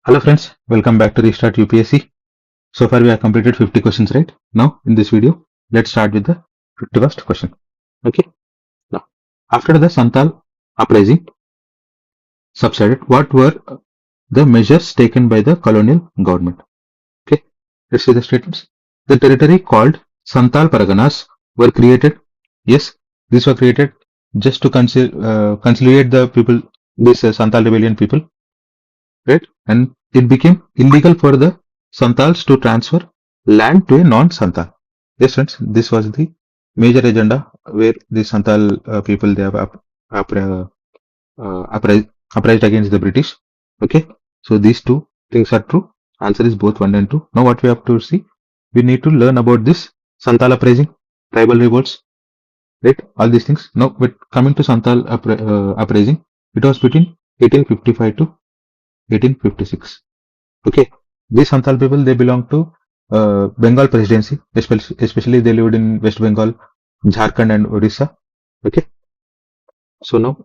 Hello friends, welcome back to Restart UPSC. So far we have completed 50 questions, right? Now in this video, let's start with the 51st question. Okay. Now, after the Santal uprising subsided, what were the measures taken by the colonial government? Okay. Let's see the statements. The territory called Santal Parganas were created. Yes, these were created just to conciliate the people, this Santal rebellion people, right? And it became illegal for the Santals to transfer land to a non-Santal. Yes, friends, this was the major agenda where the Santal people they have uprised against the British. Okay, so these two things are true. Answer is both 1 and 2. Now, what we have to see, we need to learn about this Santal uprising, tribal revolts, right? All these things. Now, but coming to Santal uprising, it was between 1855 to 1856. Okay, these Santal people they belong to Bengal Presidency, especially they lived in West Bengal, Jharkhand, and Orissa. Okay, so now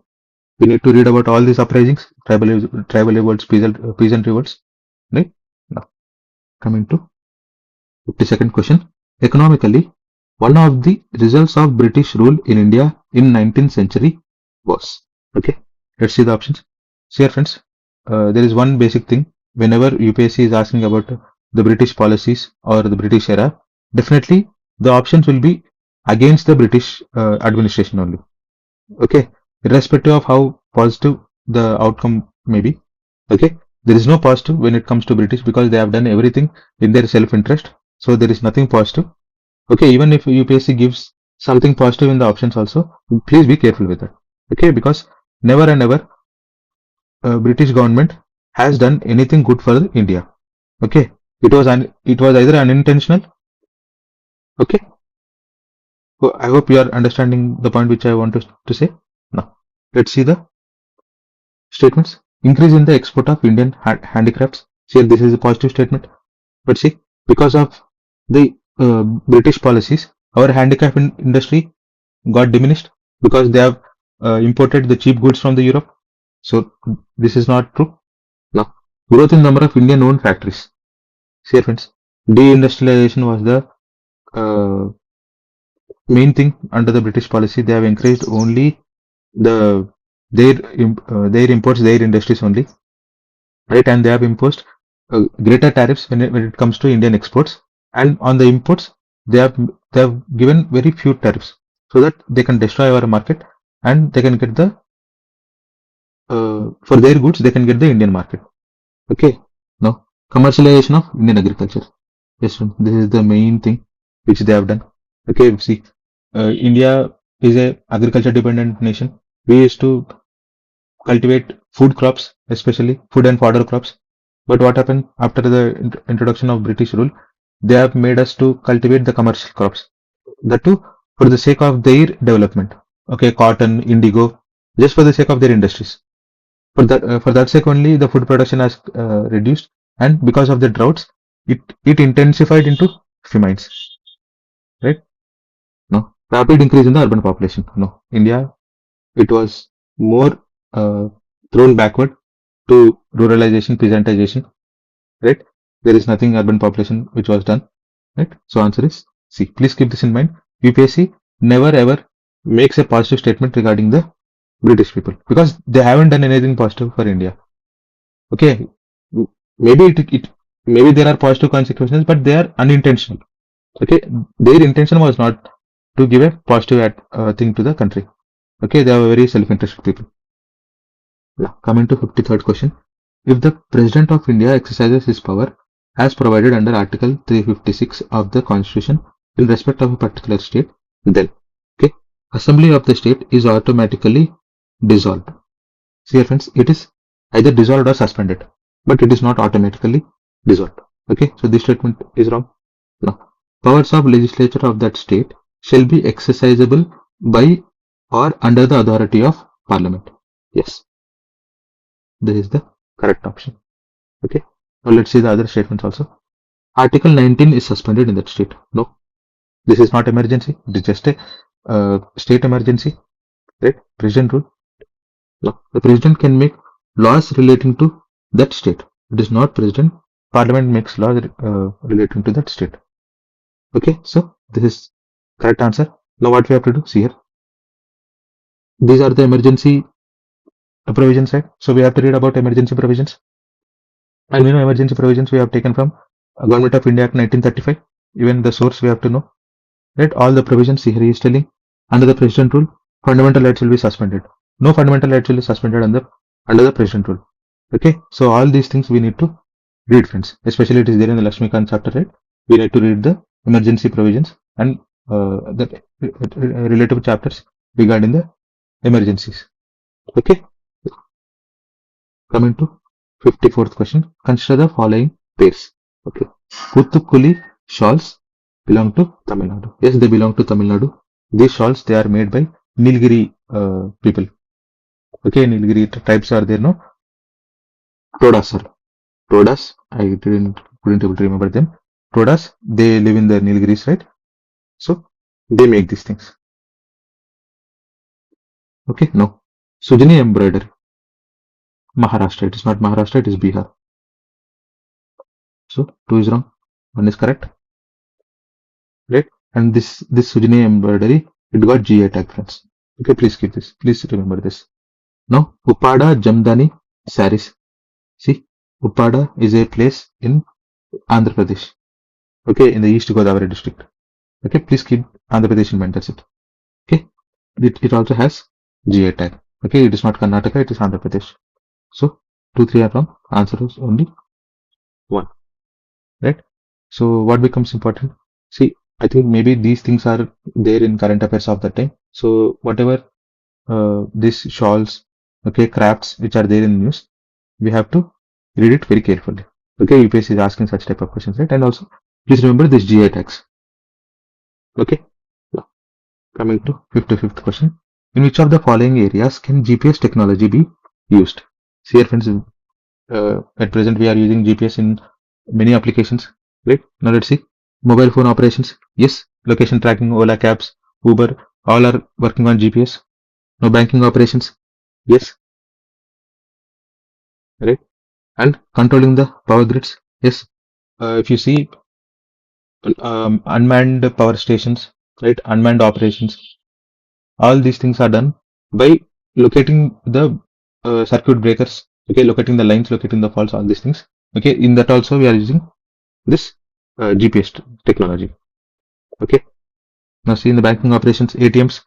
we need to read about all these uprisings, tribal revolts, peasant revolts. Right now, coming to 52nd question. Economically, one of the results of British rule in India in 19th century was. Okay, let's see the options. See here, friends. There is one basic thing. Whenever UPSC is asking about the British policies or the British era, definitely the options will be against the British administration only. Okay, irrespective of how positive the outcome may be. Okay, there is no positive when it comes to British because they have done everything in their self-interest. So there is nothing positive. Okay, even if UPSC gives something positive in the options also, please be careful with that. Okay, because never and never British government has done anything good for India. Okay, it was either unintentional. Okay, so I hope you are understanding the point which I want to say. Now, let's see the statements. Increase in the export of Indian handicrafts. See, this is a positive statement. But see, because of the British policies, our handicraft industry got diminished because they have imported the cheap goods from the Europe. So this is not true. Now, growth in number of Indian-owned factories. See, friends, deindustrialization was the main thing under the British policy. They have encouraged only their imports, their industries only, right? And they have imposed greater tariffs when it comes to Indian exports. And on the imports, they have given very few tariffs so that they can destroy our market and they can get the for their goods they can get the Indian market. Okay, now commercialization of Indian agriculture. Yes, this is the main thing which they have done. Okay, see, India is a agriculture dependent nation. We used to cultivate food crops, especially food and fodder crops. But what happened after the introduction of British rule? They have made us to cultivate the commercial crops. That too for the sake of their development. Okay, cotton, indigo, just for the sake of their industries. For that sake only, the food production has reduced, and because of the droughts, it intensified into famines. Right? No, rapid increase in the urban population. No, India, it was more thrown backward to ruralization, peasantization. Right? There is nothing urban population which was done. Right? So answer is C. Please keep this in mind. UPSC never ever makes a positive statement regarding the British people because they haven't done anything positive for India. Okay, maybe there are positive consequences, but they are unintentional. Okay, their intention was not to give a positive thing to the country. Okay, they are very self-interested people. Yeah, coming to 53rd question. If the President of India exercises his power as provided under Article 356 of the Constitution in respect of a particular state, then, okay, Assembly of the state is automatically dissolved. See here, friends, it is either dissolved or suspended, but it is not automatically dissolved. Okay, so this statement is wrong. Now, powers of legislature of that state shall be exercisable by or under the authority of Parliament. Yes, this is the correct option. Okay, now let's see the other statements also. Article 19 is suspended in that state. No, this is not emergency. It is just a state emergency. Right? President rule. No, the president can make laws relating to that state. It is not president. Parliament makes laws relating to that state. Okay, so this is correct answer. Now what we have to do? See here. These are the emergency provisions, right? So we have to read about emergency provisions. And we know emergency provisions we have taken from Government of India Act 1935. Even the source we have to know. Right? All the provisions here he is telling under the president rule, fundamental rights will be suspended. No fundamental rights will be suspended under the president rule. Okay, so all these things we need to read, friends. Especially it is there in the Lakshmikant chapter, right? We need to read the emergency provisions and the relative chapters regarding the emergencies. Okay, coming to 54th question. Consider the following pairs. Okay, Kutukuli shawls belong to Tamil Nadu. Yes, they belong to Tamil Nadu. These shawls they are made by Nilgiri people. Okay, Nilgiri tribes are there, no? Todas, sir. Todas. I couldn't able to remember them. Todas. They live in the Nilgiris, right? So they make these things. Okay, no. Sujani embroidery. Maharashtra. It is not Maharashtra. It is Bihar. So 2 is wrong. 1 is correct. Right? And this Sujani embroidery, it got GA tag, friends. Okay, please keep this. Please remember this. Now, Upada Jamdani saris. See, Upada is a place in Andhra Pradesh. Okay, in the East Godavari district. Okay, please keep Andhra Pradesh in mind. That's it. Okay, it also has GA tag. Okay, it is not Karnataka, it is Andhra Pradesh. So, 2, 3 are wrong. Answer is only 1. Right? So, what becomes important? See, I think maybe these things are there in current affairs of that time. So, whatever these shawls, okay, crafts which are there in the news, we have to read it very carefully. Okay, UPSC is asking such type of questions, right? And also, please remember this GA tags. Okay, now, coming to 55th question. In which of the following areas can GPS technology be used? See here, friends, at present we are using GPS in many applications, right? Now let's see. Mobile phone operations, yes. Location tracking, Ola cabs, Uber, all are working on GPS. Now banking operations, yes. Right? And controlling the power grids, yes. If you see unmanned power stations, right? Unmanned operations, all these things are done by locating the circuit breakers, okay, locating the lines, locating the faults, all these things. Okay, in that also we are using this GPS technology. Okay, now see in the banking operations, ATMs,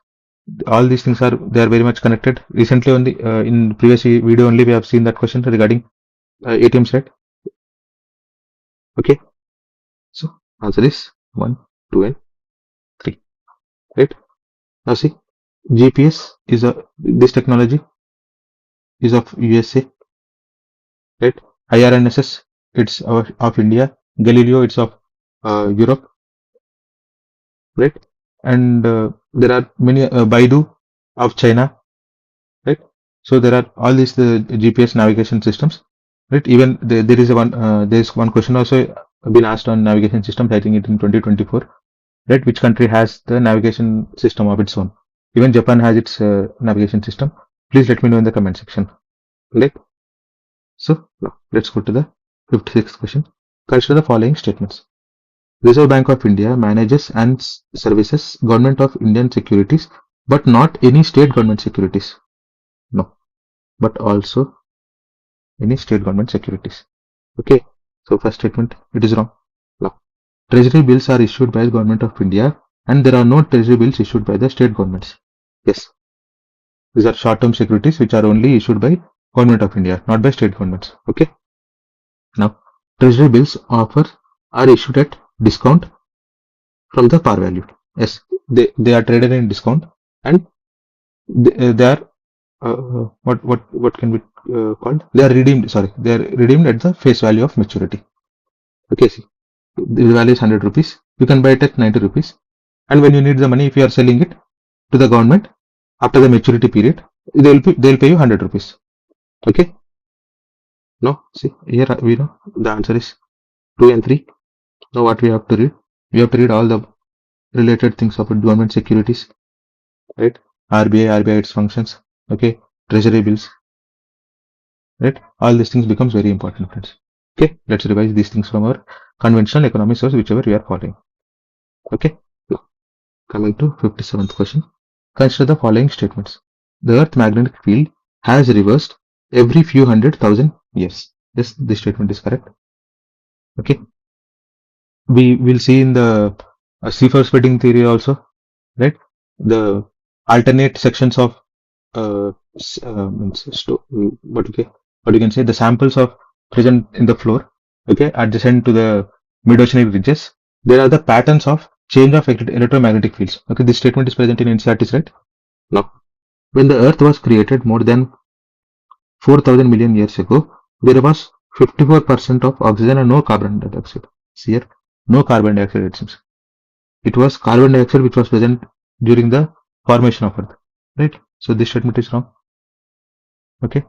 all these things are very much connected. Recently only in previous video only we have seen that question regarding ATMs, right? Okay, so answer is 1, 2 and 3, right? Now see, GPS is this technology is of USA, right? IRNSS, it's of India. Galileo, it's of Europe, right? And there are many Baidu of China, right? So there are all these GPS navigation systems, right? Even there is one question also been asked on navigation systems. I think it in 2024, right? Which country has the navigation system of its own? Even Japan has its navigation system. Please let me know in the comment section, right? So now let's go to the 56th question. Consider the following statements. Reserve Bank of India manages and services Government of Indian securities, but not any state government securities. No, but also any state government securities. Okay, so first statement, it is wrong. Now, treasury bills are issued by the Government of India and there are no treasury bills issued by the state governments. Yes, these are short-term securities which are only issued by Government of India, not by state governments. Okay, now treasury bills are issued at discount from the par value. Yes, they are traded in discount and they are what can be called? They are redeemed. Sorry, they are redeemed at the face value of maturity. Okay, see, the value is 100 rupees. You can buy it at 90 rupees, and when you need the money, if you are selling it to the government after the maturity period, they'll pay you 100 rupees. Okay. No, see here we know the answer is 2 and 3. Now what we have to read? We have to read all the related things of government securities, right? RBI, its functions, okay, treasury bills, right? All these things becomes very important, friends. Okay, let's revise these things from our conventional economic source, whichever we are following. Okay, now coming to 57th question. Consider the following statements. The Earth magnetic field has reversed every few 100,000 years. Yes, this statement is correct. Okay, we will see in the C4 splitting theory also, right? The alternate sections of what you can say, the samples of present in the floor, okay, adjacent to the mid-oceanic ridges, there are the patterns of change of electromagnetic fields. Okay, this statement is present in NCRTs, right? Now, when the Earth was created more than 4,000 million years ago, there was 54% of oxygen and no carbon dioxide. See here, no carbon dioxide, it seems. It was carbon dioxide which was present during the formation of Earth, right? So this statement is wrong. Okay,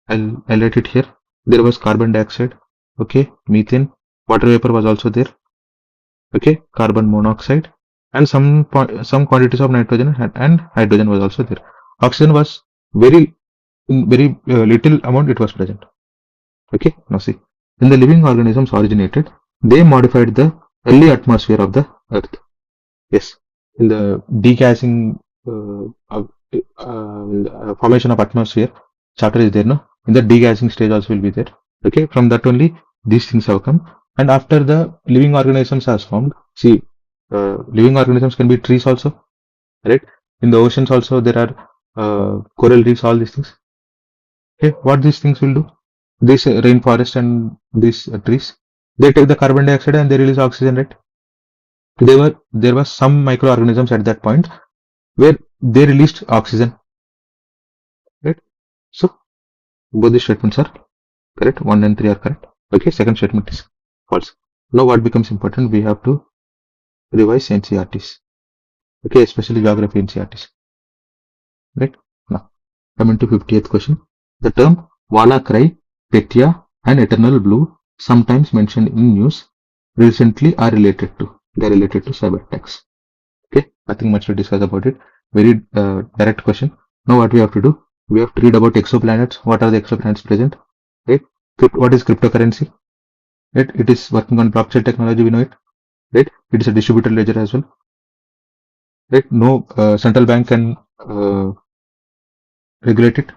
I'll write it here. There was carbon dioxide, okay, methane, water vapor was also there, okay, carbon monoxide, and some quantities of nitrogen and hydrogen was also there. Oxygen was very in very little amount it was present. Okay, now see, when the living organisms originated, they modified the early atmosphere of the Earth. Yes, in the degassing formation of atmosphere chapter is there, no? In the degassing stage also will be there. Okay, from that only these things have come. And after the living organisms has formed, see, living organisms can be trees also, right? In the oceans also there are coral reefs, all these things. Okay, what these things will do? This rainforest and these trees, they take the carbon dioxide and they release oxygen, right? There was some microorganisms at that point where they released oxygen, right? So both the statements are correct. 1 and 3 are correct. Okay, second statement is false. Now what becomes important? We have to revise NCRTs. Okay, especially geography NCRTs. Right? Now, coming to 50th question. The term Wala Cry, Petya, and Eternal Blue, sometimes mentioned in news, recently are related to. They are related to cyber attacks. Okay, nothing much to discuss about it. Very direct question. Now what we have to do? We have to read about exoplanets. What are the exoplanets present? Right? What is cryptocurrency? Right? It is working on blockchain technology. We know it. Right? It is a distributed ledger as well. Right? No central bank can regulate it.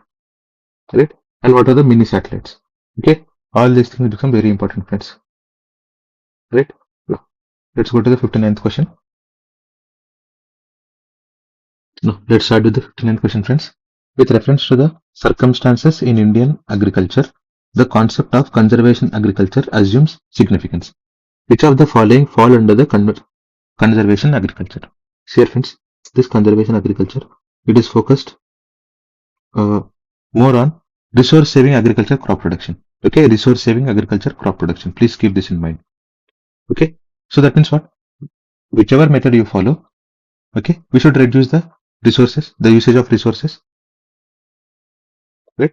Right? And what are the mini satellites? Okay? All these things become very important, friends. Right? Now, let's go to the 59th question. No, let's start with the 59th question, friends. With reference to the circumstances in Indian agriculture, the concept of conservation agriculture assumes significance. Which of the following fall under the conservation agriculture? See here, friends, this conservation agriculture, it is focused more on resource saving agriculture crop production. Okay, resource saving agriculture crop production. Please keep this in mind. Okay, so that means what? Whichever method you follow, okay, we should reduce the resources, the usage of resources. Right?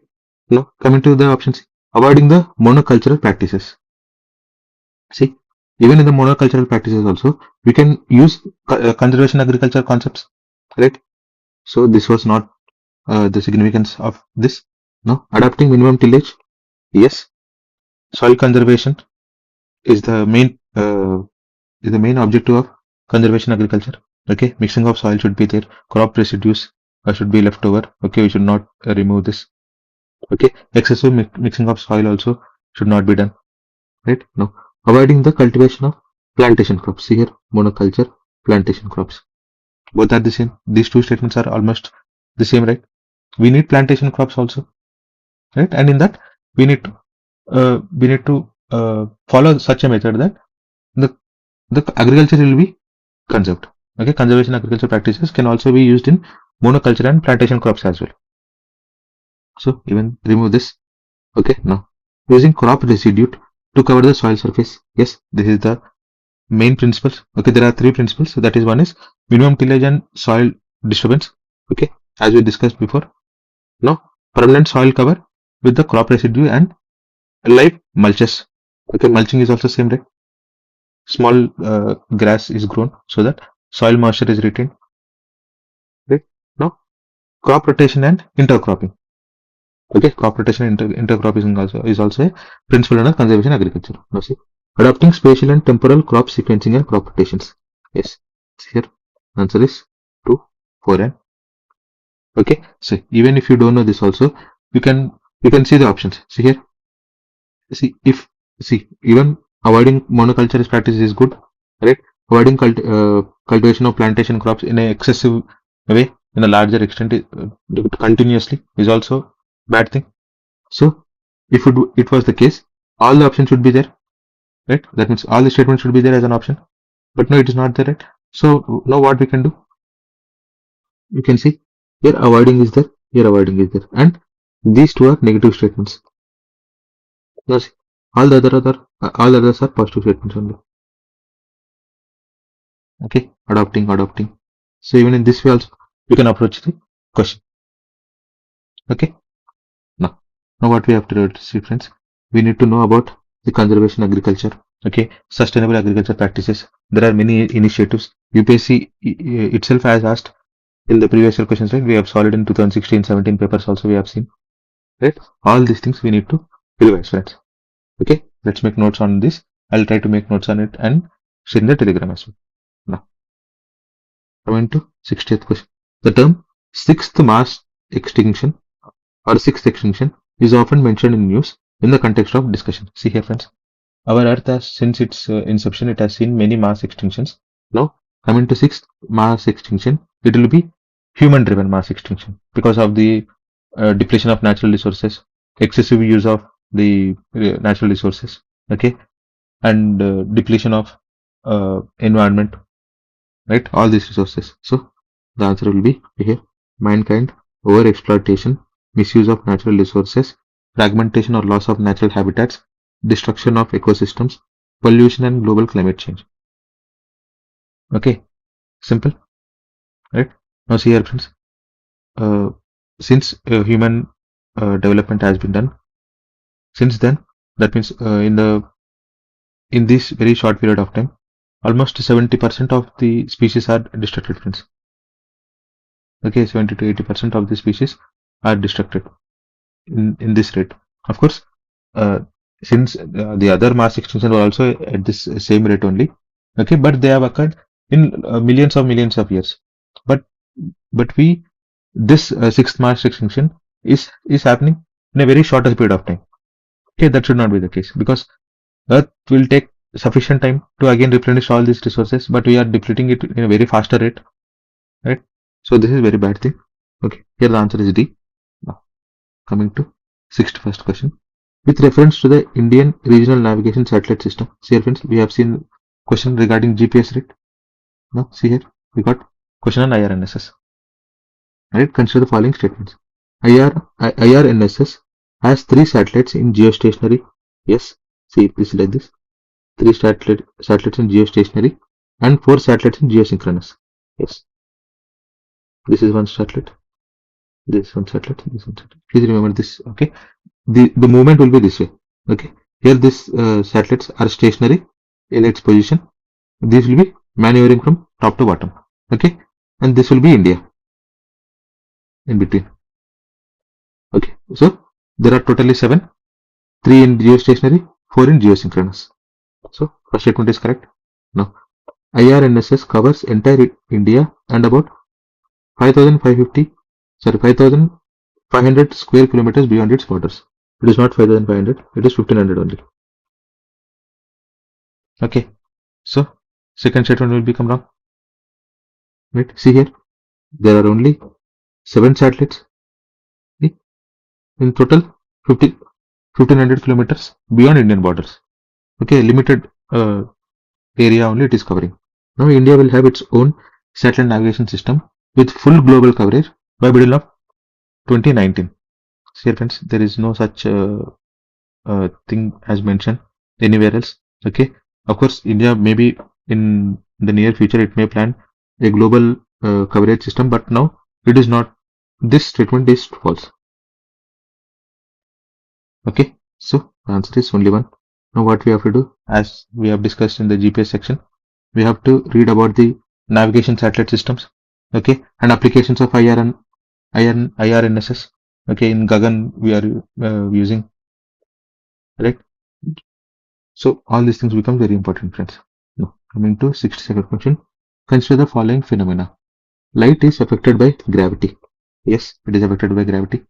Now, coming to the options, avoiding the monocultural practices. See, even in the monocultural practices also, we can use conservation agriculture concepts, right? So this was not the significance of this. No, adapting minimum tillage. Yes, soil conservation is the main objective of conservation agriculture. Okay, mixing of soil should be there. Crop residues should be left over. Okay, we should not remove this. Okay, excessive mixing of soil also should not be done. Right? No, avoiding the cultivation of plantation crops. See here, monoculture, plantation crops. Both are the same. These two statements are almost the same, right? We need plantation crops also, right? And in that, we need to follow such a method that the agriculture will be conserved. Okay, conservation agriculture practices can also be used in monoculture and plantation crops as well. So even remove this. Okay, now using crop residue to cover the soil surface. Yes, this is the main principles. Okay, there are three principles. So that is, one is minimum tillage and soil disturbance. Okay, as we discussed before. Now, permanent soil cover with the crop residue and live mulches. Okay, mulching is also same, right? Small grass is grown so that soil moisture is retained. Right? Now, crop rotation and intercropping. Okay, crop rotation and intercropping is also a principle under conservation agriculture. Now see, adopting spatial and temporal crop sequencing and crop rotations. Yes, here answer is 2, 4 and okay. So even if you don't know this also, you can see the options. See here. See even avoiding monoculture practice is good, right? Avoiding cultivation of plantation crops in a excessive way in a larger extent continuously is also bad thing. So if it was the case, all the options should be there, right? That means all the statements should be there as an option. But no, it is not there, right? So now what we can do? You can see here avoiding is there, here avoiding is there, and these two are negative statements. Now see, all the others are positive statements only. Okay, adopting. So even in this way also we can approach the question. Okay, now what we have to do, see friends, we need to know about the conservation agriculture. Okay, sustainable agriculture practices. There are many initiatives. UPSC itself has asked in the previous year questions, right? We have solved in 2016-17 papers also we have seen, right? All these things we need to revise, friends. Okay, let's make notes on this. I'll try to make notes on it and share in the Telegram as well. Now, coming to 60th question. The term sixth mass extinction or sixth extinction is often mentioned in news in the context of discussion. See here, friends. Our Earth has, since its inception, it has seen many mass extinctions. Now, coming to sixth mass extinction, it will be human-driven mass extinction because of the depletion of natural resources, excessive use of the natural resources, okay, and depletion of environment, right? All these resources. So the answer will be here: mankind, over exploitation, misuse of natural resources, fragmentation or loss of natural habitats, destruction of ecosystems, pollution, and global climate change. Okay, simple, right? Now see here, friends. Since human development has been done, since then, that means in this very short period of time, almost 70% of the species are destructed, friends. Okay, 70 to 80% of the species are destructed in this rate. Of course, since the other mass extinction were also at this same rate only. Okay, but they have occurred in millions of years. But this sixth mass extinction is happening in a very shorter period of time. Okay, that should not be the case because Earth will take sufficient time to again replenish all these resources, but we are depleting it in a very faster rate, right? So this is very bad thing. Okay, here the answer is D. Now, coming to 61st question. With reference to the Indian Regional Navigation Satellite System, see here, friends, we have seen question regarding GPS, right? Now, see here, we got question on IRNSS. Right? Consider the following statements. IRNSS has 3 satellites in geostationary. Yes, see, this is like this. 3 satellites in geostationary and 4 satellites in geosynchronous. Yes. This is one satellite. This one satellite. This one satellite. Please remember this. Okay. The movement will be this way. Okay. Here, these satellites are stationary in its position. These will be maneuvering from top to bottom. Okay. And this will be India in between. Okay. So there are totally 7. 3 in geostationary, 4 in geosynchronous. So first statement is correct. Now, IRNSS covers entire India and about 5,500 square kilometers beyond its borders. It is not 5,500, it is 1,500 only. Okay, so second statement will become wrong. Right, see here, there are only 7 satellites. Okay? In total, 1,500 kilometers beyond Indian borders. Okay, limited area only it is covering. Now India will have its own satellite navigation system with full global coverage by middle of 2019. See friends, there is no such thing as mentioned anywhere else. Okay, of course, India maybe in the near future it may plan a global coverage system, but now it is not. This statement is false. Okay, so the answer is only one. Now what we have to do, as we have discussed in the GPS section, we have to read about the navigation satellite systems, okay, and applications of IRNSS. Okay, in Gagan we are using, right? So all these things become very important, friends. Now, coming to 62nd question. Consider the following phenomena. Light is affected by gravity. Yes, it is affected by gravity,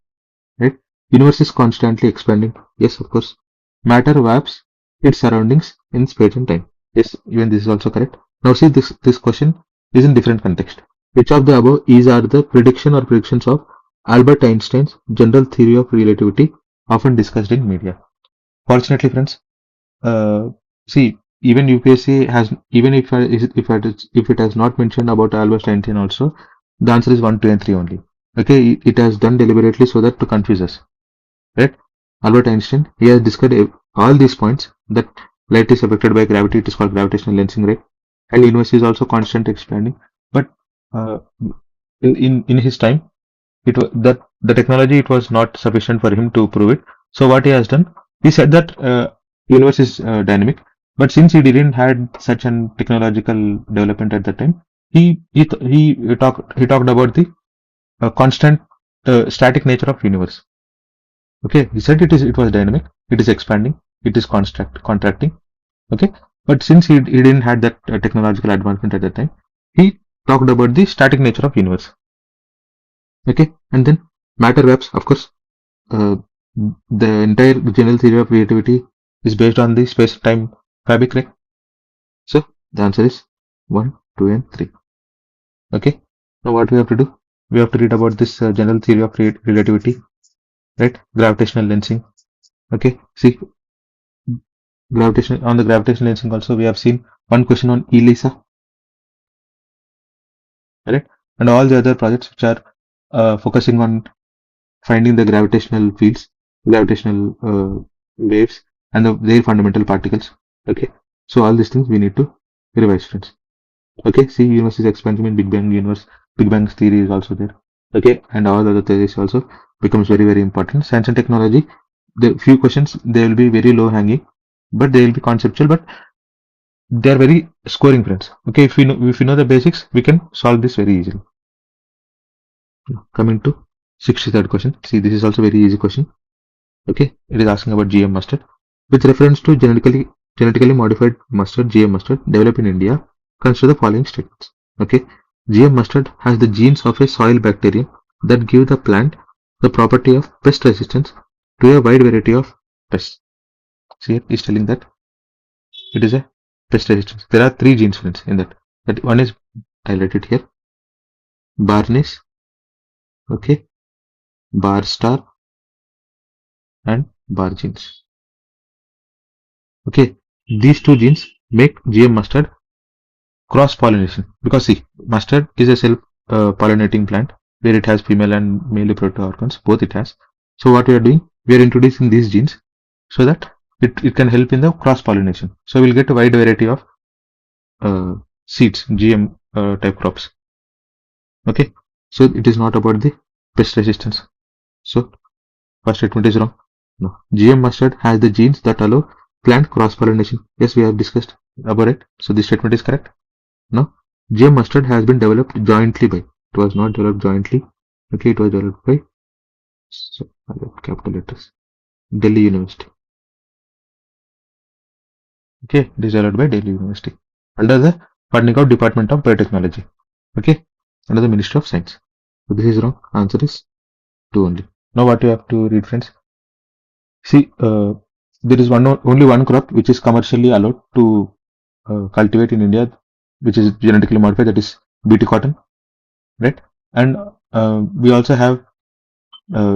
right? Universe is constantly expanding. Yes, of course. Matter wraps its surroundings in space and time. Yes, even this is also correct. Now see, this question is in different context. Which of the above is are the prediction or predictions of Albert Einstein's general theory of relativity, often discussed in media? Fortunately, friends, uh, see, even UPSC has, even if it has not mentioned about Albert Einstein also, the answer is 1, 2, and 3 only. Okay, it has done deliberately so that to confuse us, right? Albert Einstein, he has discussed all these points that light is affected by gravity. It is called gravitational lensing, right? And universe is also constant expanding. But uh, in his time, it was that the technology, it was not sufficient for him to prove it. So what he has done, he said that universe is dynamic, but since he didn't had such an technological development at that time, he talked about the constant static nature of universe. Okay, he said it was dynamic, it is expanding, it is contracting. Okay, but since he didn't had that technological advancement at that time, he talked about the static nature of universe. Okay, and then matter webs, of course, uh, the entire general theory of relativity is based on the space-time fabric, right? So the answer is 1, 2, and 3. Okay. Now what we have to do? We have to read about this general theory of relativity, right? Gravitational lensing. Okay. See, gravitational on the gravitational lensing also we have seen one question on ELISA, right? And all the other projects which are focusing on finding the gravitational fields, gravitational waves, and their fundamental particles. Okay, so all these things we need to revise, friends. Okay, see, universe is expanding in Big Bang universe. Big Bang's theory is also there. Okay, and all other theories also becomes very very important. Science and technology, the few questions they will be very low hanging, but they will be conceptual, but they are very scoring, friends. Okay, if we know the basics, we can solve this very easily. Coming to 63rd question. See, this is also very easy question. Okay, it is asking about GM mustard. With reference to genetically modified mustard, GM mustard, developed in India, consider the following statements. Okay, GM mustard has the genes of a soil bacterium that give the plant the property of pest resistance to a wide variety of pests. See, it is telling that it is a pest resistance. There are three genes, friends, in that. That one is highlighted here, Barnes, okay, Bar star, and Bar genes. Okay, these two genes make GM mustard cross pollination, because see, mustard is a self pollinating plant where it has female and male reproductive organs, both it has. So what we are doing, we are introducing these genes so that it can help in the cross pollination. So we'll get a wide variety of seeds, GM type crops. Okay, so it is not about the pest resistance. So first statement is wrong. No, GM mustard has the genes that allow plant cross pollination. Yes, we have discussed about it. So this statement is correct. Now, GM mustard has been developed jointly by. It was not developed jointly. Okay, it was developed by. So, capital letters. Delhi University. Okay, it is developed by Delhi University under the funding of Department of Biotechnology. Okay, under the Ministry of Science. So this is wrong. Answer is 2 only. Now what you have to read, friends? See, there is only one crop which is commercially allowed to cultivate in India, which is genetically modified. That is BT cotton, right? And we also have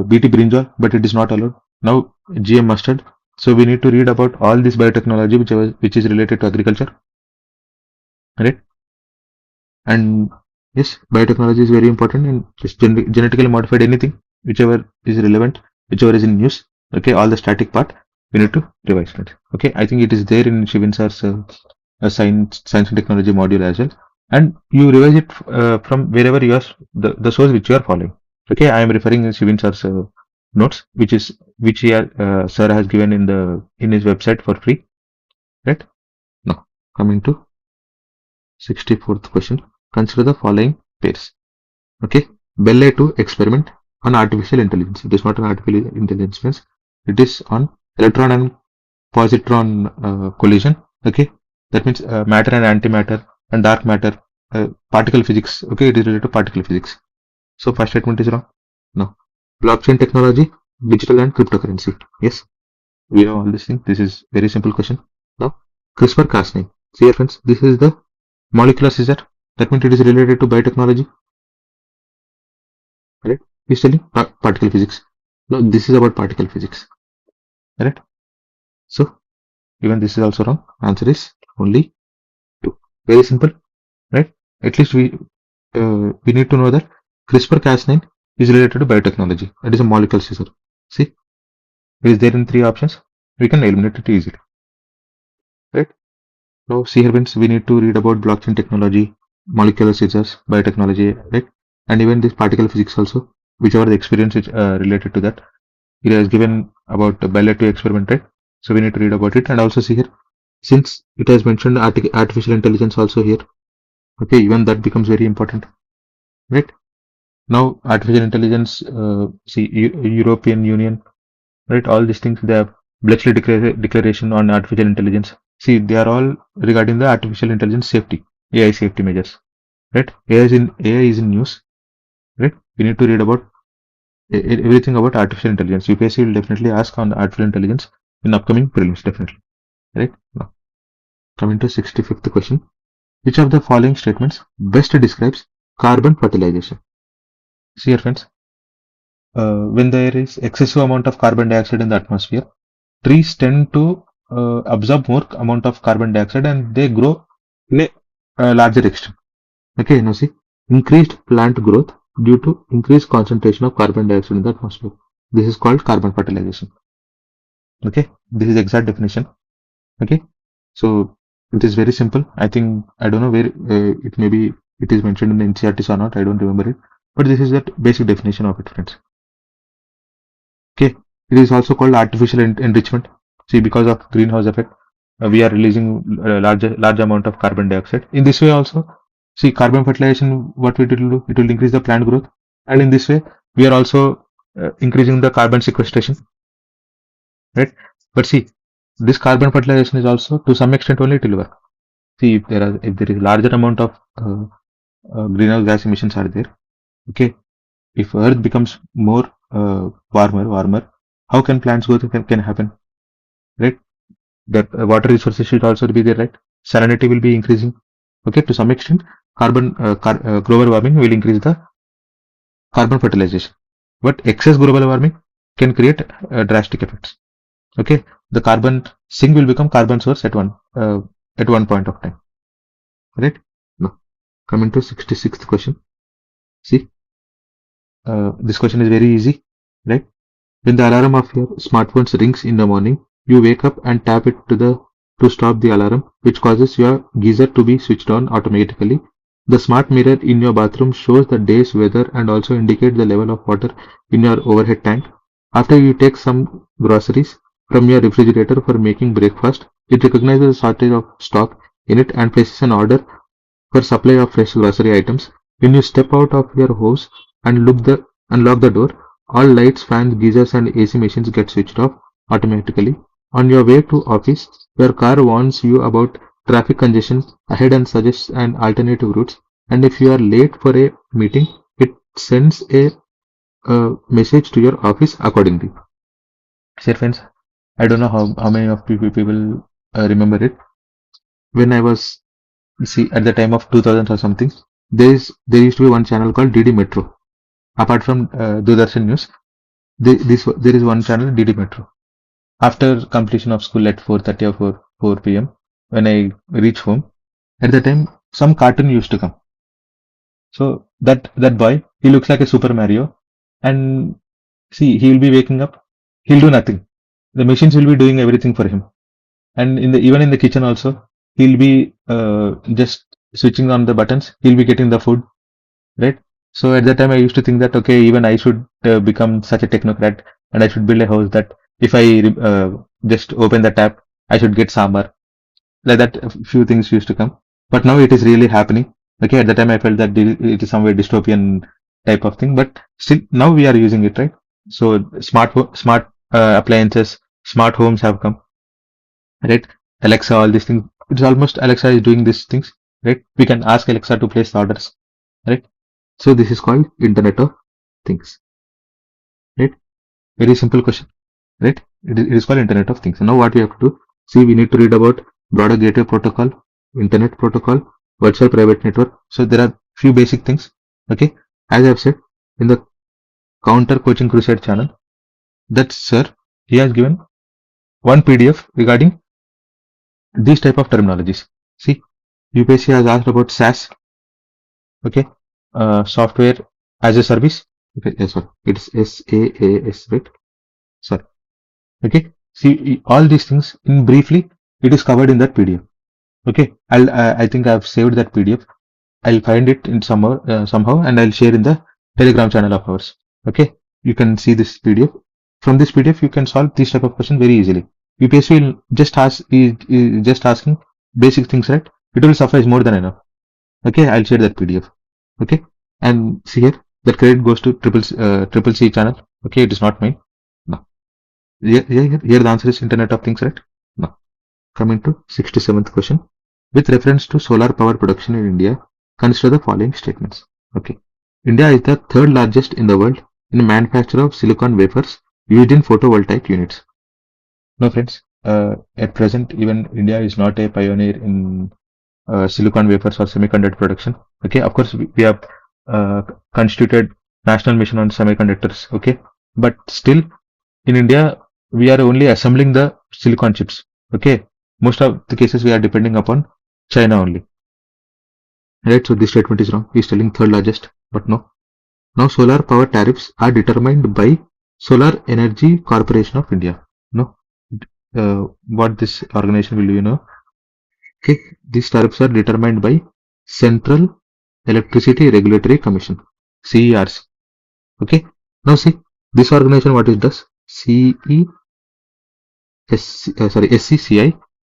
BT brinjal, but it is not allowed. Now GM mustard. So we need to read about all this biotechnology which is related to agriculture, right? And yes, biotechnology is very important, and just genetically modified anything, whichever is relevant, whichever is in news. Okay, all the static part we need to revise it. Okay, I think it is there in Shivin sir's science and technology module as well, and you revise it from wherever you are the source which you are following. Okay, I am referring to Shivin sir's notes, which sir has given in his website for free. Right now, coming to 64th question. Consider the following pairs. Okay, Bell A2 experiment on artificial intelligence. It is not on artificial intelligence, means it is on electron and positron collision. Okay, that means matter and antimatter and dark matter, particle physics. Okay, it is related to particle physics. So first statement is wrong. No. Blockchain technology, digital and cryptocurrency. Yes, we know all these things. This is very simple question. Now, CRISPR-Cas9. See here friends, this is the molecular scissor. That means it is related to biotechnology. Right? He's telling particle physics. No, this is about particle physics. Right? So, even this is also wrong. Answer is only 2. Very simple. Right? At least we need to know that CRISPR-Cas9 is related to biotechnology. That is a molecular scissor. See, it is there in 3 options. We can eliminate it easily. Right? Now, see here, friends, we need to read about blockchain technology, molecular scissors, biotechnology, right? And even this particle physics also, whichever the experience is related to that. It has given about a bilateral experiment, right? So we need to read about it. And also see here, since it has mentioned artificial intelligence also here, okay, even that becomes very important, right? Now, artificial intelligence, see, European Union, right? All these things, they have Bletchley Declaration on artificial intelligence. See, they are all regarding the artificial intelligence safety, AI safety measures, right? AI is in news, right? We need to read about everything about artificial intelligence. UPSC will definitely ask on artificial intelligence in upcoming prelims, definitely, right? Now, coming to 65th question. Which of the following statements best describes carbon fertilization? See here, friends. When there is excessive amount of carbon dioxide in the atmosphere, trees tend to absorb more amount of carbon dioxide and they grow in a larger extent. Okay, now see, increased plant growth due to increased concentration of carbon dioxide in the atmosphere. This is called carbon fertilization. Okay, this is exact definition. Okay, so it is very simple. I think, I don't know where it may be, it is mentioned in the NCERTs or not, I don't remember it, but this is the basic definition of it, friends. Okay, it is also called artificial enrichment. See, because of greenhouse effect, we are releasing large amount of carbon dioxide. In this way also, see, carbon fertilization, what it will do, it will increase the plant growth, and in this way we are also increasing the carbon sequestration, right? But see, this carbon fertilization is also to some extent only it will work. See, if there is larger amount of greenhouse gas emissions are there, okay, if earth becomes more warmer, how can plants growth can happen, right? That water resources should also be there, right? Salinity will be increasing. Okay, to some extent, global warming will increase the carbon fertilization, but excess global warming can create drastic effects. Okay, the carbon sink will become carbon source at one point of time, right? Now, coming to 66th question. See, this question is very easy, right? When the alarm of your smartphone rings in the morning, you wake up and tap it to stop the alarm, which causes your geyser to be switched on automatically. The smart mirror in your bathroom shows the day's weather and also indicates the level of water in your overhead tank. After you take some groceries from your refrigerator for making breakfast, it recognizes a shortage of stock in it and places an order for supply of fresh grocery items. When you step out of your house and unlock the door, all lights, fans, geysers and AC machines get switched off automatically. On your way to office, your car warns you about traffic congestion ahead and suggests an alternative routes. And if you are late for a meeting, it sends a message to your office accordingly. Sir friends, I don't know how many of you people remember it. When I was, see, at the time of 2000 or something, there used to be one channel called DD Metro. Apart from Doordarshan News, there is one channel, DD Metro. After completion of school at 4:30 or 4 p.m., when I reach home, at the time some cartoon used to come. So that boy, he looks like a Super Mario, and see, he will be waking up, he'll do nothing. The machines will be doing everything for him, and even in the kitchen also, he'll be just switching on the buttons. He'll be getting the food, right? So at that time, I used to think that okay, even I should become such a technocrat, and I should build a house that if I just open the tap, I should get sambar. Like that, a few things used to come. But now it is really happening. Okay, at the time I felt that it is somewhere dystopian type of thing, but still now we are using it, right? So smart appliances, smart homes have come, right? Alexa, all these things. It's almost Alexa is doing these things, right? We can ask Alexa to place orders, right? So this is called Internet of Things, right? Very simple question, right? It is called Internet of Things. Now what we have to do? See, we need to read about broader gateway protocol, Internet protocol, virtual private network. So there are few basic things. Okay, as I've said in the Counter Coaching Crusade channel, that sir, he has given one PDF regarding these type of terminologies. See, UPSC has asked about SaaS. Okay, software as a service. Okay, yes, sorry, it's SaaS, right? Sorry. Okay, see all these things in briefly. It is covered in that PDF. Okay, I think I've saved that PDF. I'll find it in somehow, and I'll share in the Telegram channel of ours. Okay, you can see this PDF. From this PDF, you can solve this type of question very easily. UPSC will just is just asking basic things, right? It will suffice more than enough. Okay, I'll share that PDF. Okay, and see here, the credit goes to triple C channel. Okay, it is not mine. No, here the answer is Internet of Things, right? No. Coming to 67th question. With reference to solar power production in India, consider the following statements. Okay. India is the third largest in the world in manufacture of silicon wafers used in photovoltaic units. No, friends. At present, even India is not a pioneer in silicon wafers or semiconductor production. Okay. Of course, we have constituted national mission on semiconductors. Okay. But still, in India, we are only assembling the silicon chips. Okay. Most of the cases we are depending upon China only. Right, so this statement is wrong. He's telling third largest, but no. Now solar power tariffs are determined by Solar Energy Corporation of India. No. What this organization will do, you know? Okay, these tariffs are determined by Central Electricity Regulatory Commission, CERC. Okay. Now see, this organization what it does? SCCI.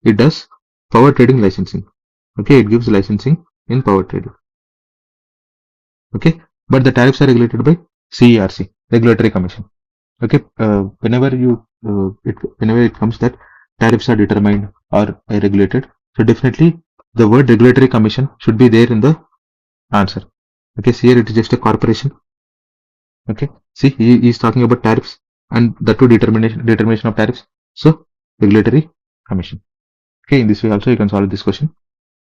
It does power trading licensing. Okay, it gives licensing in power trading. Okay, but the tariffs are regulated by CERC, Regulatory Commission. Okay, whenever it comes that tariffs are determined or regulated, so definitely the word Regulatory Commission should be there in the answer. Okay, so here it is just a corporation. Okay, see, he is talking about tariffs and the two determination of tariffs. So Regulatory Commission. Okay, in this way also you can solve this question.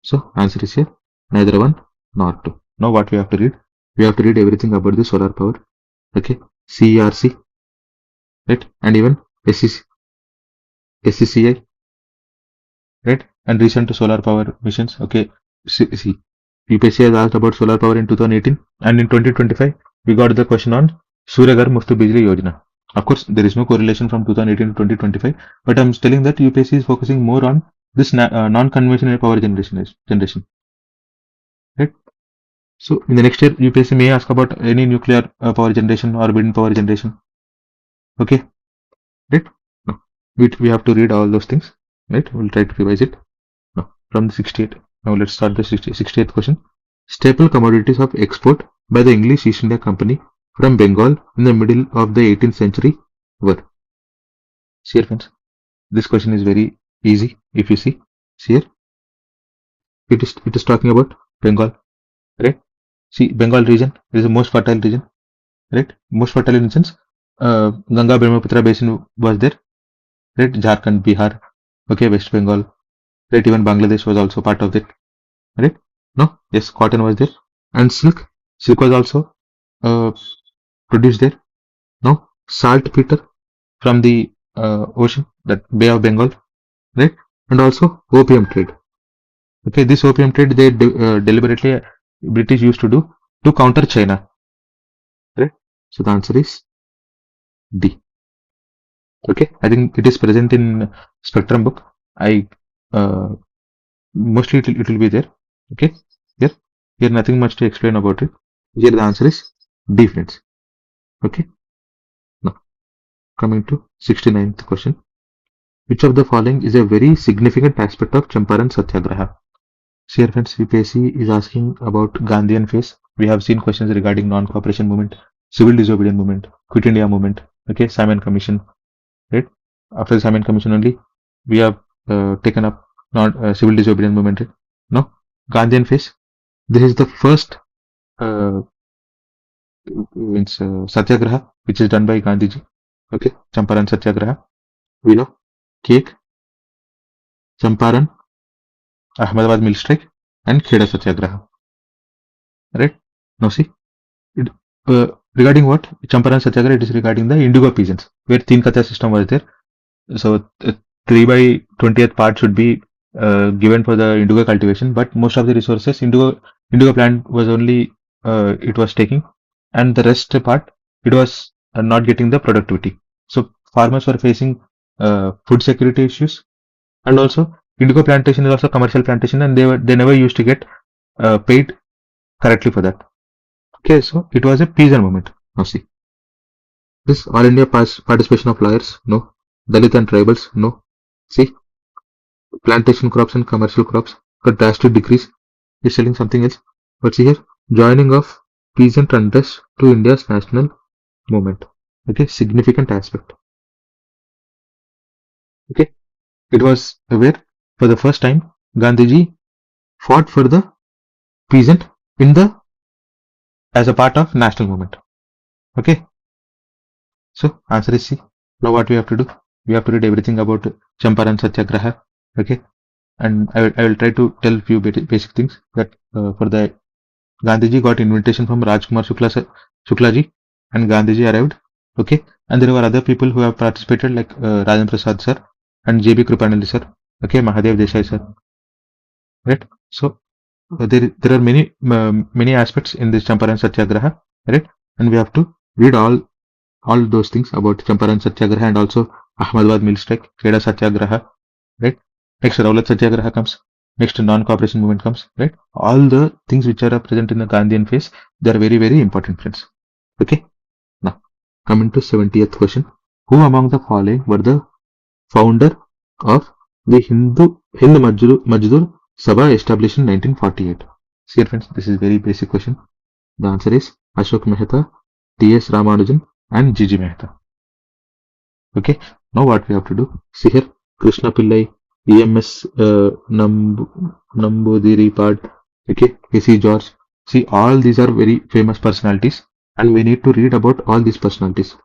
So answer is here, neither one nor two. Now what we have to read? We have to read everything about the solar power. Okay, CERC, right, and even SCCI, right, and recent solar power missions. Okay, see, UPSC has asked about solar power in 2018, and in 2025 we got the question on Surya Ghar Muft Bijli Yojana. Of course, there is no correlation from 2018 to 2025, but I'm telling that UPSC is focusing more on this non-conventional power generation, right? So in the next year, UPSC may ask about any nuclear power generation or wind power generation. Okay, right? No. We have to read all those things, right? We'll try to revise it. No. From the 68. Now let's start the 68th question. Staple commodities of export by the English East India Company from Bengal in the middle of the 18th century were. See here, friends. This question is very easy. If you see here, it is talking about Bengal, right? See, Bengal region is the most fertile region, right? Most fertile in the sense, Ganga Brahmaputra basin was there, right? Jharkhand, Bihar, okay, West Bengal, right? Even Bangladesh was also part of it, right? No, yes, cotton was there, and silk was also produced there. Now, saltpeter from the ocean, that Bay of Bengal, right? And also opium trade. Okay, this opium trade they deliberately British used to do to counter China, right? So the answer is D. Okay, I think it is present in Spectrum book. I mostly it will be there. Okay, here nothing much to explain about it. Here the answer is D, friends. Okay, now coming to 69th question. Which of the following is a very significant aspect of Champaran Satyagraha? Here, friends, UPSC is asking about Gandhian phase. we have seen questions regarding non-cooperation movement, civil disobedience movement, Quit India movement, okay, Simon Commission, right? After the Simon Commission only, we have taken up civil disobedience movement, right? No, Gandhian phase. This is the first satyagraha which is done by Gandhiji. Okay, Champaran Satyagraha. We know Cake, Champaran, Ahmedabad Mill Strike, and Kheda Satyagraha. Right? Now see, it, regarding what Champaran Satyagraha, it is regarding the indigo peasants, where Teen Katha system was there. So 3 by 20th part should be given for the indigo cultivation, but most of the resources indigo plant was only it was taking, and the rest part it was not getting the productivity. So farmers were facing food security issues, and also indigo plantation is also commercial plantation, and they never used to get paid correctly for that. Okay, so it was a peasant movement. Now see, this All India participation of lawyers, no. Dalit and tribals, no. See, plantation crops and commercial crops got drastic decrease. Is selling something else. But see here, joining of peasant unrest to India's national movement. Okay, significant aspect. Okay, it was where for the first time Gandhiji fought for the peasant in the as a part of national movement. Okay, so answer is C. Now what we have to do? We have to read everything about Champaran Satyagraha. Okay, and I will try to tell few basic things that for the Gandhiji got invitation from Rajkumar Shuklaji, and Gandhiji arrived. Okay, and there were other people who have participated like Rajendra Prasad sir and J.B. Krupanalli sir. Okay, Mahadev Desai sir. Right. So there are many aspects in this Champaran Satyagraha. Right, and we have to read all those things about Champaran Satyagraha and also Ahmedabad Mill Strike, Kheda Satyagraha. Right. Next, Rowlatt Satyagraha comes. Next, non-cooperation movement comes, right? All the things which are present in the Gandhian phase, they are very, very important, friends. Okay? Now, coming to 70th question. Who among the following were the founder of the Hind Majdur Sabha established in 1948? See, friends, this is very basic question. The answer is Ashok Mehta, T.S. Ramanujan, and G.G. Mehta. Okay? Now, what we have to do? See here, Krishna Pillai, EMS Namboodiripad, okay, AC George. See, all these are very famous personalities, and we need to read about all these personalities.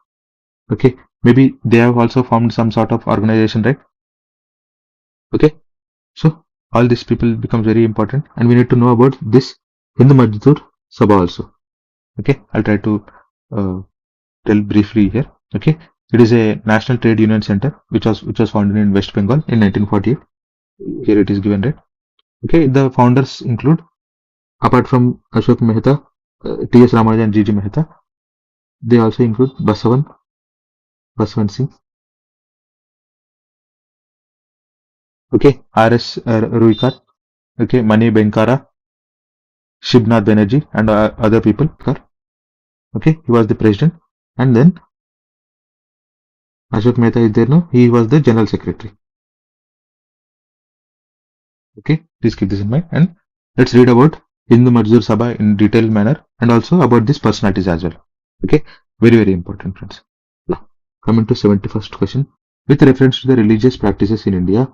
Okay, maybe they have also formed some sort of organization, right? Okay, so all these people becomes very important, and we need to know about this Hindu Majdur Sabha also. Okay, I'll try to tell briefly here. Okay, it is a national trade union center which was founded in West Bengal in 1948. Here it is given, right? Okay, the founders include, apart from Ashok Mehta, T.S. Ramanujan and G.G. Mehta, they also include Basavan Singh, okay, R.S. Ruikar, okay, Mani Benkara, Shibnath Banerjee, and other people. Okay, he was the president, and then Ashok Mehta is there now. He was the general secretary. Okay, please keep this in mind, and let's read about Hindu Majdur Sabha in detailed manner, and also about these personalities as well. Okay, very, very important, friends. Now, coming to 71st question. With reference to the religious practices in India,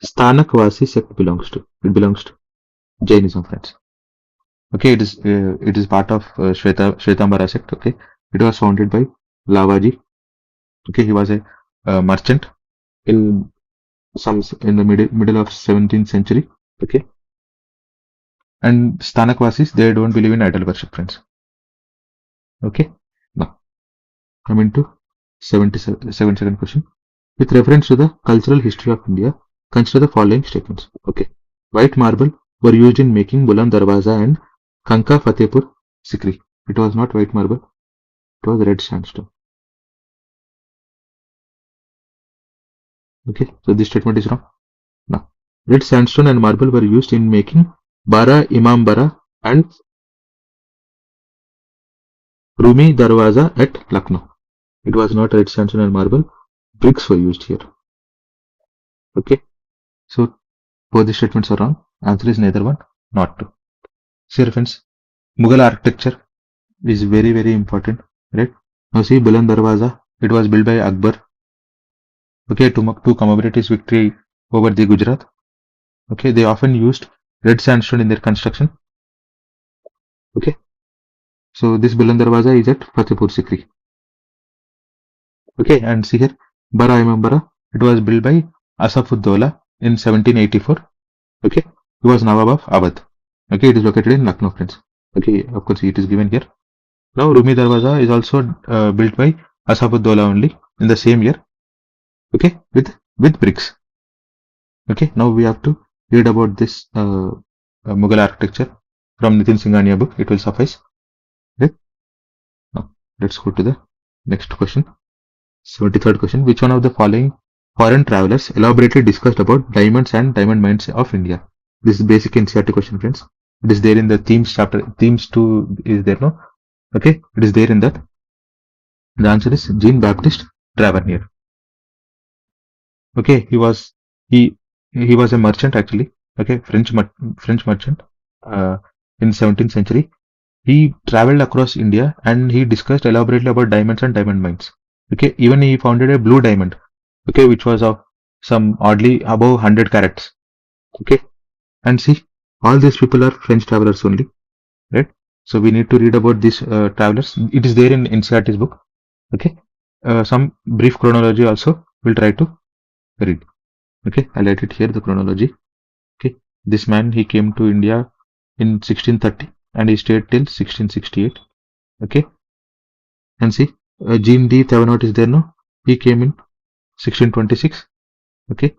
Sthanakvasi sect belongs to. It belongs to Jainism, friends. Okay, it is part of Shvetambara sect. Okay, it was founded by Lavaji. Okay, he was a merchant in the middle of 17th century. Okay, and Sthanakvasis, they don't believe in idol worship, friends. Okay, now coming to 72nd question. With reference to the cultural history of India, consider the following statements. Okay, white marble were used in making Buland Darwaza and Kanka Fatehpur Sikri. It was not white marble, it was red sandstone. Okay, so this statement is wrong. Now, red sandstone and marble were used in making Bara Imambara and Rumi Darwaza at Lucknow. It was not red sandstone and marble, bricks were used here. Okay, so both the statements are wrong. Answer is neither one, not two. See, friends, Mughal architecture is very, very important, right? Now see Buland Darwaza, it was built by Akbar, okay, to commemorate his victory over the Gujarat. Okay, they often used red sandstone in their construction. Okay, so this Buland Darwaza is at Fatehpur Sikri. Okay, and see here, Bara Imambara, it was built by Asafuddaulah in 1784. Okay, he was Nawab of Awadh. Okay, it is located in Lucknow, friends. Okay, of course, it is given here. Now, Rumi Darwaza is also built by Asafuddaulah only in the same year. Okay, with bricks. Okay, now we have to read about this Mughal architecture from Nitin Singhania book. It will suffice. Okay, now let's go to the next question. 73rd question. Which one of the following foreign travelers elaborately discussed about diamonds and diamond mines of India? This is basic NCERT question, friends. It is there in the themes chapter. Themes 2 is there, no? Okay, it is there in that. The answer is Jean-Baptiste Tavernier. Okay, he was a merchant actually. Okay, French merchant. In 17th century, he traveled across India and he discussed elaborately about diamonds and diamond mines. Okay, even he founded a blue diamond. Okay, which was of some oddly above 100 carats. Okay, and see, all these people are French travelers only, right? So we need to read about these travelers. It is there in NCERT's book. Okay, some brief chronology also we'll try to read. Okay, I'll write it here, the chronology. Okay, this man, he came to India in 1630 and he stayed till 1668. Okay, and see, Jean D. Thévenot is there now. He came in 1626. Okay,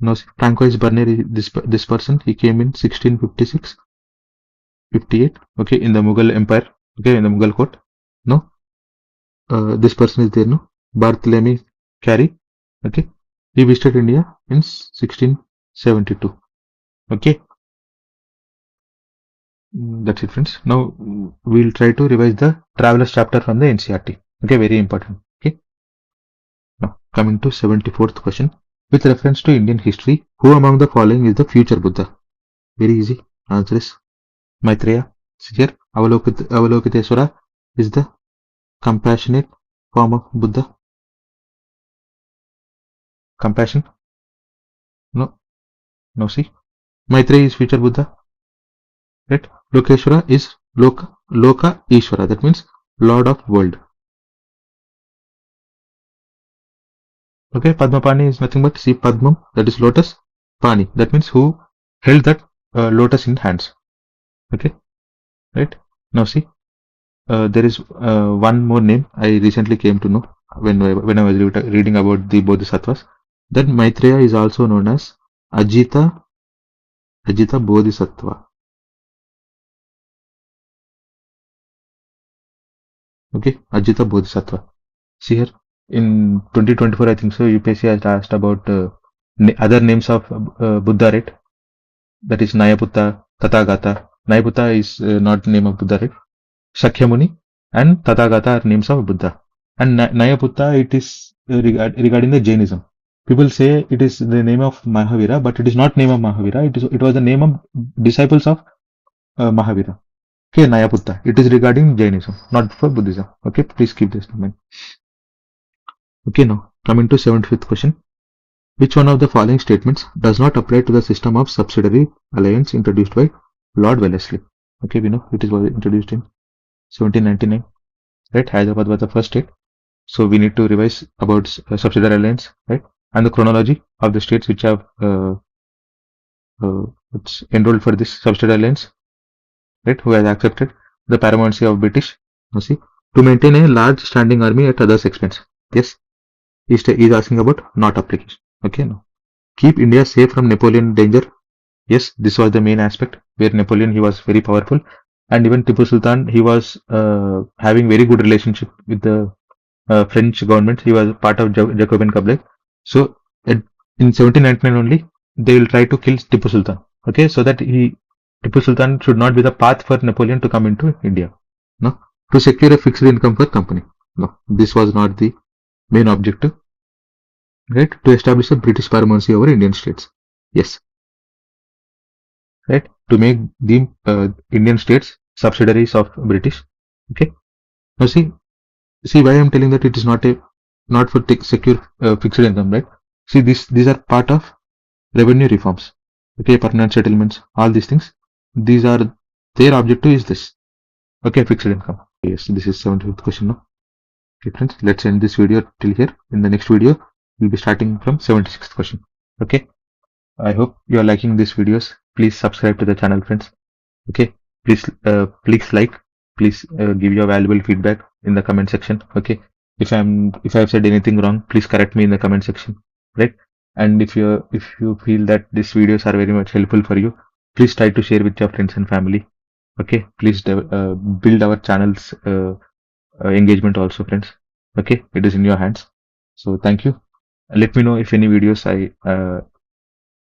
now see, Francois Bernier, this person, he came in 1656, 58. Okay, in the Mughal Empire. Okay, in the Mughal court. No, this person is there now. Barthélemy Carey. Okay, he visited India in 1672. Okay, that's it, friends. Now we'll try to revise the travelers chapter from the NCERT. Okay, very important. Okay, now coming to 74th question. With reference to Indian history, who among the following is the future Buddha? Very easy. Answer is Maitreya. Here, Avalokiteswara is the compassionate form of Buddha. Compassion. No, see, Maitreya is future Buddha. Right? Lokeshwara is Loka Ishwara. That means Lord of World. Okay, Padmapani is nothing but see Padmam, that is lotus. Pani, that means who held that lotus in hands. Okay, right? Now see, there is one more name I recently came to know when I was reading about the Bodhisattvas. That Maitreya is also known as Ajita Bodhisattva. Okay, Ajita Bodhisattva. See here, in 2024, I think so, UPSC has asked about other names of Buddha, right? That is Nayaputta, Tathagata. Nayaputta is not the name of Buddha, right? Shakyamuni and Tathagata are names of Buddha. And Nayaputta, it is regarding the Jainism. People say it is the name of Mahavira, but it is not name of Mahavira. It was the name of disciples of Mahavira. Okay, Nayaputta. It is regarding Jainism, not for Buddhism. Okay, please keep this in mind. Okay, now coming to 75th question. Which one of the following statements does not apply to the system of subsidiary alliance introduced by Lord Wellesley? Okay, we know it was introduced in 1799. Right, Hyderabad was the first state. So we need to revise about subsidiary alliance, right? And the chronology of the states which have enrolled for this subsidiary alliance, right? Who has accepted the paramountcy of British. Now see, to maintain a large standing army at others' expense. Yes, he's asking about not application. Okay, now keep India safe from Napoleon danger. Yes, this was the main aspect where Napoleon, he was very powerful, and even Tipu Sultan, he was having very good relationship with the French government. He was part of Jacobin Public. So in 1799 only, they will try to kill Tipu Sultan. Okay, so that Tipu Sultan should not be the path for Napoleon to come into India. No, to secure a fixed income for company. No, this was not the main objective. Right, to establish a British paramountcy over Indian states. Yes. Right, to make the Indian states subsidiaries of British. Okay. Now see why I'm telling that it is not for secure fixed income, right? See, these are part of revenue reforms. Okay, permanent settlements, all these things. These are their objective is this. Okay, fixed income. Yes, this is 75th question now. Okay, friends, let's end this video till here. In the next video, we'll be starting from 76th question. Okay, I hope you are liking these videos. Please subscribe to the channel, friends. Okay, please like, please give your valuable feedback in the comment section. Okay, if I've said anything wrong, please correct me in the comment section, right? And if you feel that these videos are very much helpful for you, please try to share with your friends and family. Okay, please build our channel's engagement also, friends. Okay, it is in your hands. So thank you. Let me know if any videos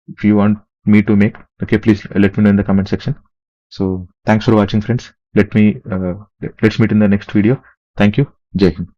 if you want me to make. Okay, please let me know in the comment section. So thanks for watching, friends. Let's meet in the next video. Thank you. Jai Hind.